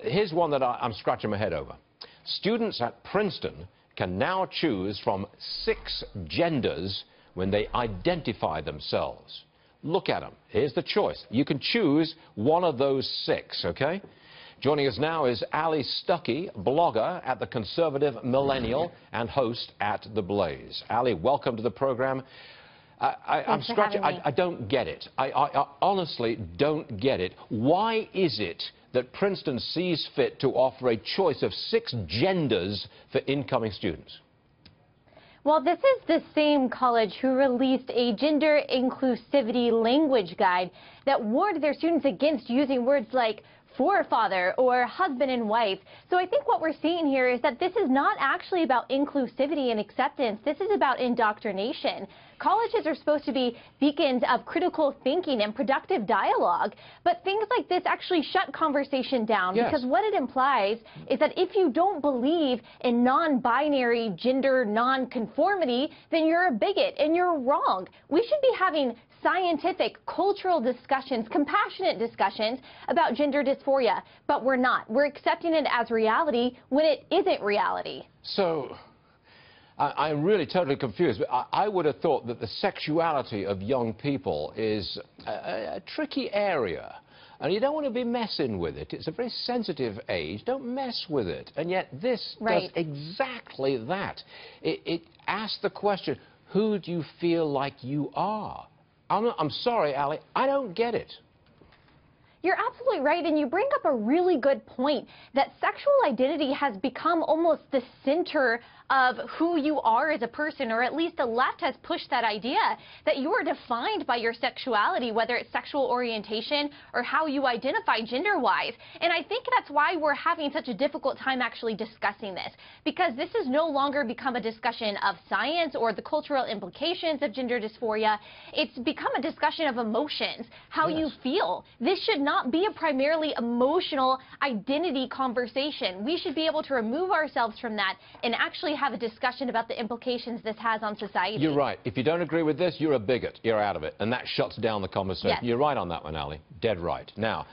Here's one that I'm scratching my head over. Students at Princeton can now choose from 6 genders when they identify themselves. Look at them. Here's the choice. You can choose one of those 6, okay? Joining us now is Allie Stuckey, blogger at the Conservative Millennial and host at The Blaze. Allie, welcome to the program. I'm scratching. I don't get it. I honestly don't get it. Why is it that Princeton sees fit to offer a choice of 6 genders for incoming students? Well, this is the same college who released a gender inclusivity language guide that warned their students against using words like forefather or husband and wife. So I think what we're seeing here is that this is not actually about inclusivity and acceptance. This is about indoctrination. Colleges are supposed to be beacons of critical thinking and productive dialogue, but things like this actually shut conversation down. Yes. Because what it implies is that if you don't believe in non-binary gender non-conformity, then you're a bigot and you're wrong. We should be having scientific, cultural discussions, compassionate discussions about gender dysphoria, but we're not. We're accepting it as reality when it isn't reality. So, I'm really totally confused. I would have thought that the sexuality of young people is a tricky area, and you don't want to be messing with it. It's a very sensitive age. Don't mess with it. And yet this does exactly that. It asks the question, who do you feel like you are? I'm sorry, Allie, I don't get it. You're absolutely right, and you bring up a really good point that sexual identity has become almost the center of who you are as a person, or at least the left has pushed that idea that you are defined by your sexuality, whether it's sexual orientation or how you identify gender-wise. And I think that's why we're having such a difficult time actually discussing this, because this has no longer become a discussion of science or the cultural implications of gender dysphoria. It's become a discussion of emotions, how you feel. This should not be a primarily emotional identity conversation. We should be able to remove ourselves from that and actually have a discussion about the implications this has on society. You're right. If you don't agree with this, you're a bigot. You're out of it. And that shuts down the conversation. Yes. You're right on that one, Allie. Dead right. Now,